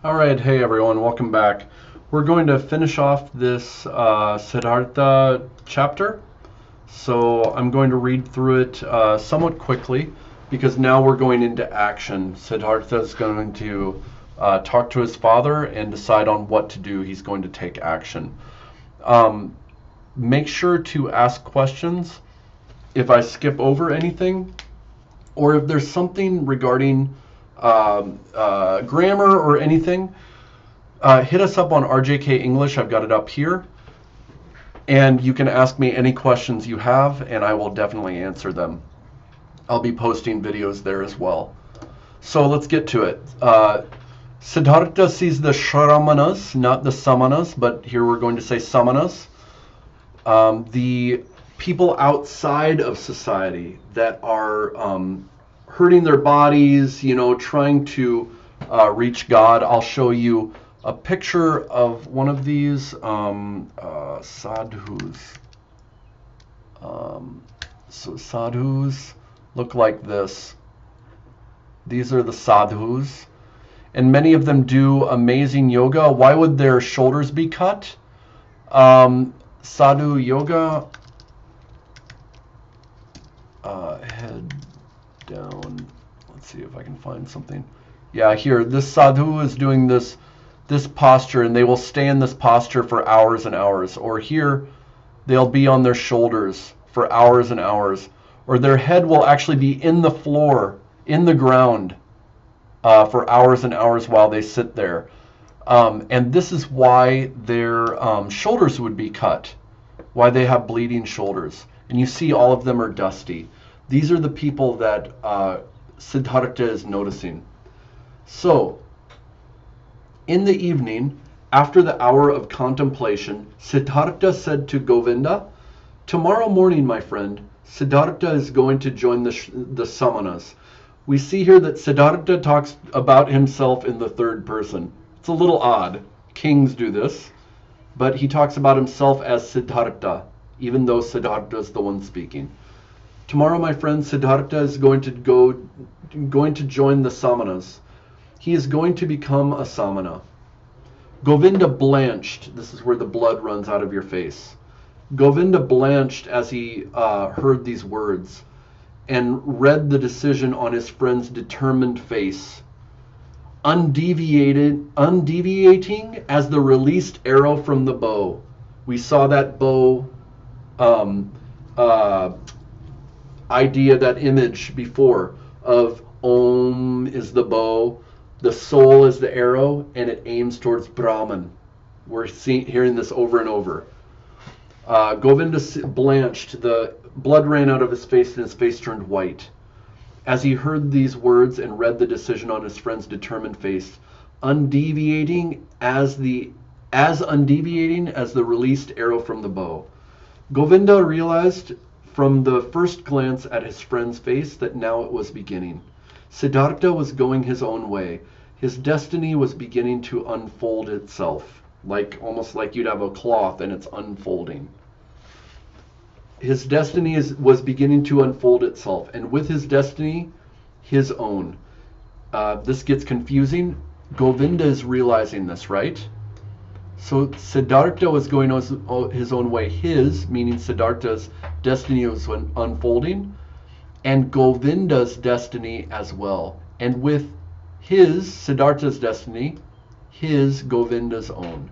All right, hey everyone, welcome back. We're going to finish off this Siddhartha chapter. So I'm going to read through it somewhat quickly because now we're going into action. Siddhartha is going to talk to his father and decide on what to do. He's going to take action. Um, Make sure to ask questions if I skip over anything or if there's something regarding grammar or anything. Hit us up on RJK English. I've got it up here. And you can ask me any questions you have, and I will definitely answer them. I'll be posting videos there as well. So let's get to it. Siddhartha sees the Shramanas, not the Samanas, but here we're going to say Samanas. The people outside of society that are hurting their bodies, trying to reach God. I'll show you a picture of one of these sadhus. So sadhus look like this. These are the sadhus, and many of them do amazing yoga. Why would their shoulders be cut? Sadhu yoga, head down. Let's see if I can find something. Yeah, here, this sadhu is doing this posture, and they will stay in this posture for hours and hours. Or here, they'll be on their shoulders for hours and hours. Or their head will actually be in the floor, in the ground, for hours and hours while they sit there. And this is why their shoulders would be cut, why they have bleeding shoulders. And you see all of them are dusty. These are the people that Siddhartha is noticing. So, in the evening, after the hour of contemplation, Siddhartha said to Govinda, "Tomorrow morning, my friend, Siddhartha is going to join the Samanas." We see here that Siddhartha talks about himself in the third person. It's a little odd. Kings do this. But he talks about himself as Siddhartha, even though Siddhartha is the one speaking. Tomorrow, my friend, Siddhartha is going to join the Samanas. He is going to become a Samana. Govinda blanched. This is where the blood runs out of your face. Govinda blanched as he heard these words and read the decision on his friend's determined face. Undeviating as the released arrow from the bow. We saw that bow idea, that image before of Om is the bow, the soul is the arrow, and it aims towards Brahman. We're hearing this over and over. Govinda blanched, the blood ran out of his face and his face turned white. As he heard these words and read the decision on his friend's determined face, undeviating as the released arrow from the bow. Govinda realized from the first glance at his friend's face that now it was beginning. Siddhartha was going his own way. His destiny was beginning to unfold itself, almost like you'd have a cloth and it's unfolding. His destiny was beginning to unfold itself, and with his destiny, his own. This gets confusing. Govinda is realizing this, right? So Siddhartha was going his own way. His, meaning Siddhartha's destiny, was unfolding, and Govinda's destiny as well. And with his, Siddhartha's destiny, his, Govinda's own.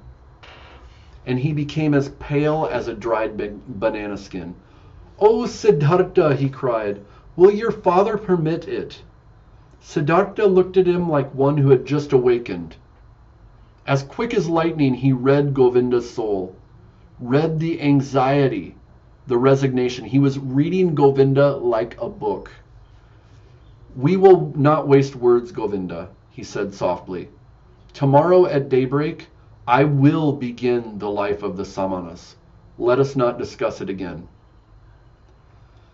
And he became as pale as a dried banana skin. "Oh, Siddhartha," he cried, "will your father permit it?" Siddhartha looked at him like one who had just awakened. As quick as lightning, he read Govinda's soul, read the anxiety, the resignation. He was reading Govinda like a book. "We will not waste words, Govinda," he said softly. "Tomorrow at daybreak, I will begin the life of the Samanas. Let us not discuss it again."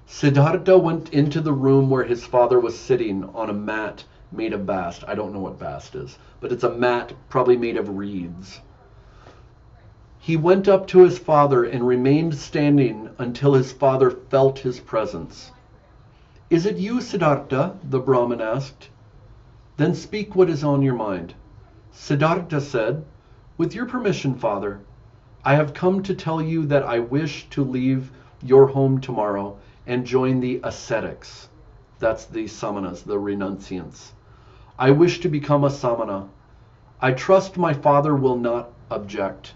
Siddhartha went into the room where his father was sitting on a mat made of bast. I don't know what bast is, but it's a mat probably made of reeds. He went up to his father and remained standing until his father felt his presence. "Is it you, Siddhartha?" the Brahmin asked. "Then speak what is on your mind." Siddhartha said, "With your permission, Father, I have come to tell you that I wish to leave your home tomorrow and join the ascetics." That's the samanas, the renunciants. "I wish to become a samana. I trust my father will not object."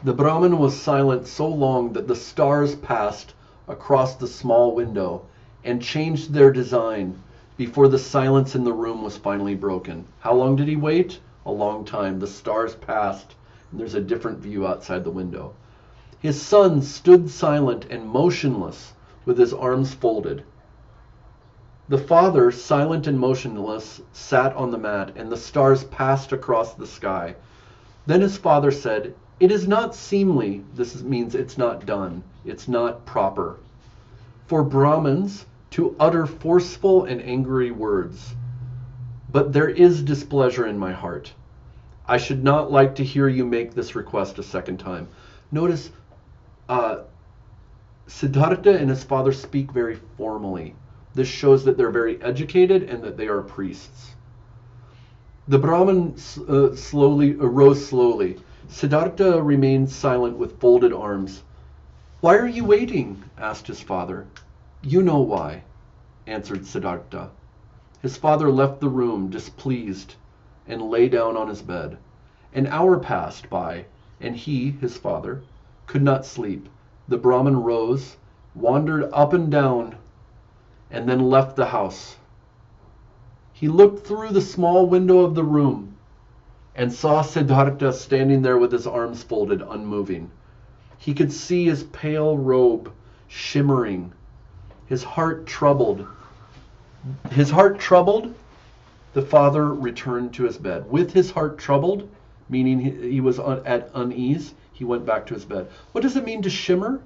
The Brahmin was silent so long that the stars passed across the small window and changed their design before the silence in the room was finally broken. How long did he wait? A long time. The stars passed, and there's a different view outside the window. His son stood silent and motionless with his arms folded. The father, silent and motionless, sat on the mat, and the stars passed across the sky. Then his father said, "It is not seemly," this means it's not done, it's not proper, "for Brahmins to utter forceful and angry words. But there is displeasure in my heart. I should not like to hear you make this request a second time." Notice Siddhartha and his father speak very formally. This shows that they're very educated and that they are priests. The Brahmin rose slowly. Siddhartha remained silent with folded arms. "Why are you waiting?" asked his father. "You know why," answered Siddhartha. His father left the room displeased and lay down on his bed. An hour passed by, and he, his father, could not sleep. The Brahmin rose, wandered up and down, and then left the house. He looked through the small window of the room and saw Siddhartha standing there with his arms folded, unmoving. He could see his pale robe shimmering, his heart troubled. The father returned to his bed. With his heart troubled, meaning he was at unease, he went back to his bed. What does it mean to shimmer?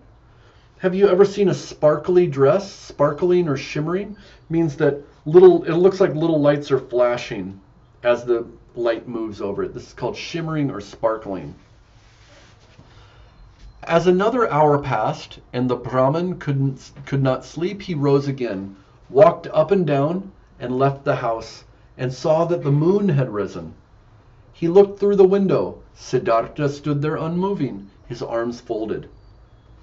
Have you ever seen a sparkly dress? Sparkling or shimmering means that it looks like little lights are flashing as the light moves over it. This is called shimmering or sparkling. As another hour passed and the Brahmin could not sleep, he rose again, walked up and down, and left the house, and saw that the moon had risen. He looked through the window. Siddhartha stood there unmoving, his arms folded.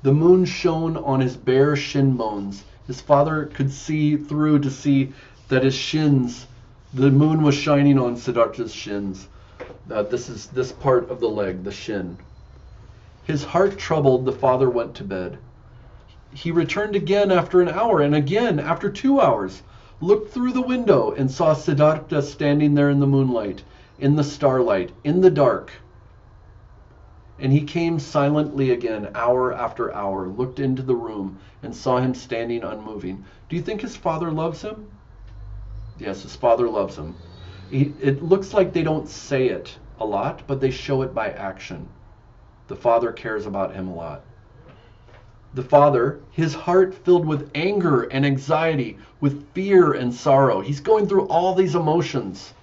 The moon shone on his bare shin bones. His father could see through to see that his shins, the moon was shining on Siddhartha's shins. This is this part of the leg, the shin. His heart troubled, the father went to bed. He returned again after an hour, and again after 2 hours, looked through the window and saw Siddhartha standing there in the moonlight, in the starlight, in the dark. And he came silently again, hour after hour, looked into the room, and saw him standing unmoving. Do you think his father loves him? Yes, his father loves him. It looks like they don't say it a lot, but they show it by action. The father cares about him a lot. The father, his heart filled with anger and anxiety, with fear and sorrow. He's going through all these emotions.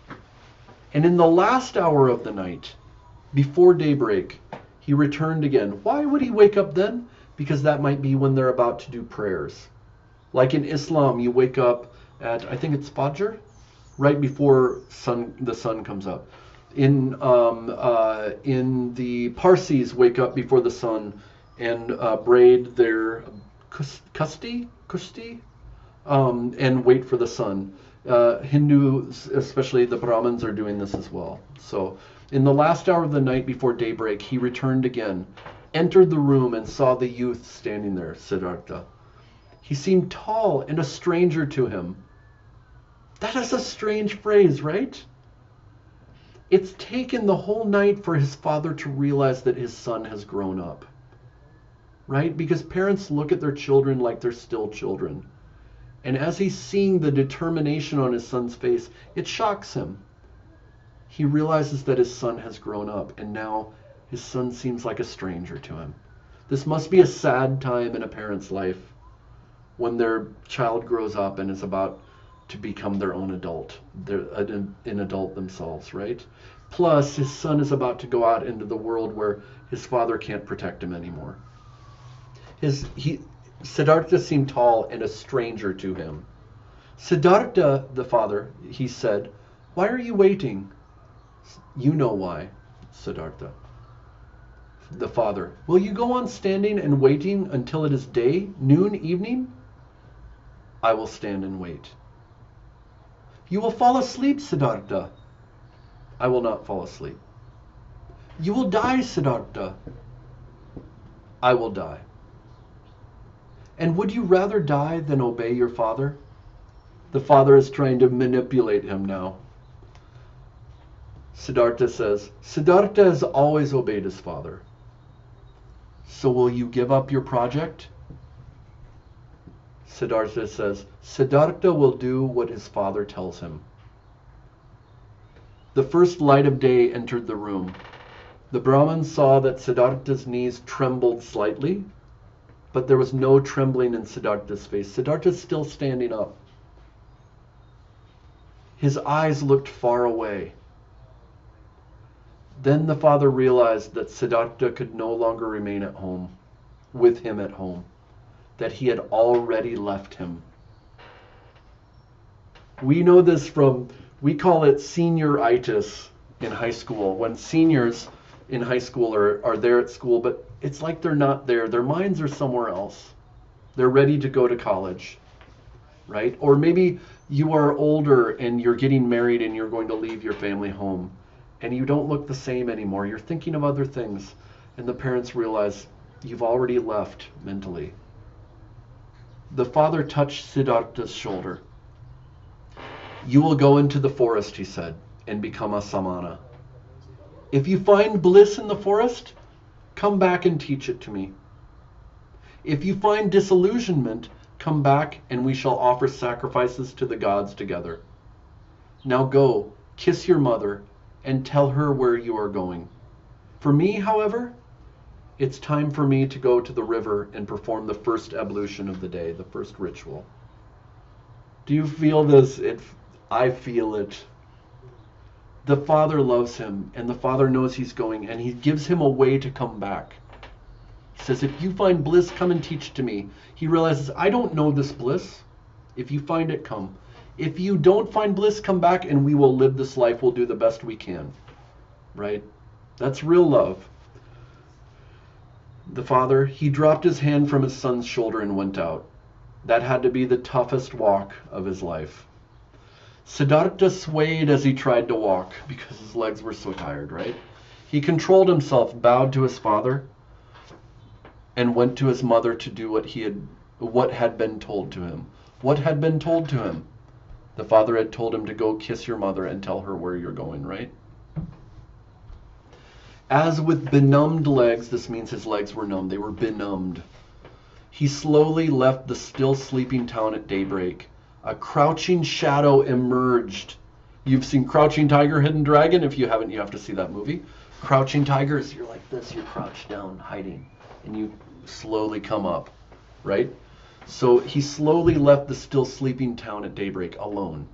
And in the last hour of the night, before daybreak, he returned again. Why would he wake up then? Because that might be when they're about to do prayers. Like in Islam, you wake up at, I think it's Fajr, right before the sun comes up. In the Parsis, wake up before the sun and braid their kusti, and wait for the sun. Hindus, especially the Brahmins, are doing this as well. So in the last hour of the night before daybreak, he returned again, entered the room, and saw the youth standing there, Siddhartha. He seemed tall and a stranger to him. That is a strange phrase, right? It's taken the whole night for his father to realize that his son has grown up. Right? Because parents look at their children like they're still children. And as he's seeing the determination on his son's face, it shocks him. He realizes that his son has grown up, and now his son seems like a stranger to him. This must be a sad time in a parent's life when their child grows up and is about to become their own adult. They're an adult themselves, right? Plus, his son is about to go out into the world where his father can't protect him anymore. Siddhartha seemed tall and a stranger to him. Siddhartha, the father, he said, Why are you waiting? You know why, Siddhartha. The father. Will you go on standing and waiting until it is day, noon, evening? I will stand and wait. You will fall asleep, Siddhartha. I will not fall asleep. You will die, Siddhartha. I will die. And would you rather die than obey your father? The father is trying to manipulate him now. Siddhartha says, Siddhartha has always obeyed his father. So will you give up your project? Siddhartha says, Siddhartha will do what his father tells him. The first light of day entered the room. The Brahmin saw that Siddhartha's knees trembled slightly, but there was no trembling in Siddhartha's face. Siddhartha's still standing up. His eyes looked far away. Then the father realized that Siddhartha could no longer remain at home, with him at home, that he had already left him. We know this from, we call it senioritis in high school. When seniors in high school are there at school, but it's like they're not there. Their minds are somewhere else. They're ready to go to college, right? Or maybe you are older and you're getting married and you're going to leave your family home and you don't look the same anymore. You're thinking of other things, and the parents realize you've already left mentally. The father touched Siddhartha's shoulder. You will go into the forest, he said, and become a samana. If you find bliss in the forest, come back and teach it to me. If you find disillusionment, come back and we shall offer sacrifices to the gods together. Now go, kiss your mother, and tell her where you are going. For me, however, it's time for me to go to the river and perform the first ablution of the day, the first ritual. Do you feel this? I feel it. The father loves him, and the father knows he's going, and he gives him a way to come back. He says, if you find bliss, come and teach to me. He realizes, I don't know this bliss. If you find it, come. If you don't find bliss, come back and we will live this life. We'll do the best we can. Right? That's real love. The father, he dropped his hand from his son's shoulder and went out. That had to be the toughest walk of his life. Siddhartha swayed as he tried to walk because his legs were so tired, right? He controlled himself, bowed to his father, and went to his mother to do what had been told to him. What had been told to him? The father had told him to go kiss your mother and tell her where you're going, right? As with benumbed legs, this means his legs were numb. They were benumbed. He slowly left the still sleeping town at daybreak. A crouching shadow emerged. You've seen Crouching Tiger, Hidden Dragon. If you haven't, you have to see that movie. Crouching Tiger is you're like this, you're crouched down, hiding, and you slowly come up, right? So he slowly left the still sleeping town at daybreak alone.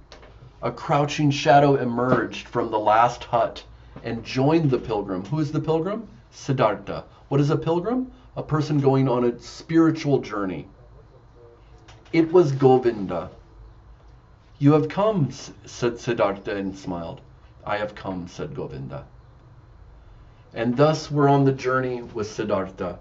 A crouching shadow emerged from the last hut and joined the pilgrim. Who is the pilgrim? Siddhartha. What is a pilgrim? A person going on a spiritual journey. It was Govinda. You have come, said Siddhartha and smiled. I have come, said Govinda. And thus we're on the journey with Siddhartha.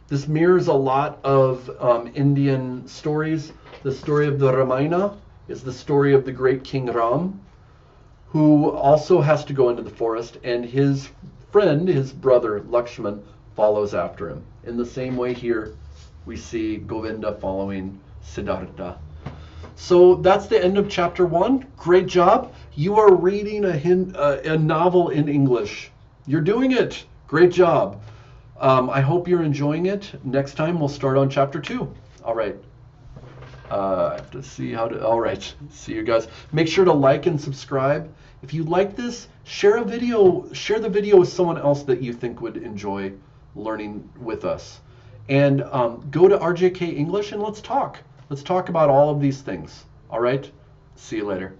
This mirrors a lot of Indian stories. The story of the Ramayana is the story of the great King Ram, who also has to go into the forest, and his friend, his brother Lakshman, follows after him. In the same way here, we see Govinda following Siddhartha. So that's the end of chapter 1. Great job. You are reading a novel in English. You're doing it. Great job. I hope you're enjoying it. Next time we'll start on chapter 2. All right. I have to see how to. All right. See you guys. Make sure to like and subscribe. If you like this, share the video with someone else that you think would enjoy learning with us. And go to RJK English and let's talk. Let's talk about all of these things. All right. See you later.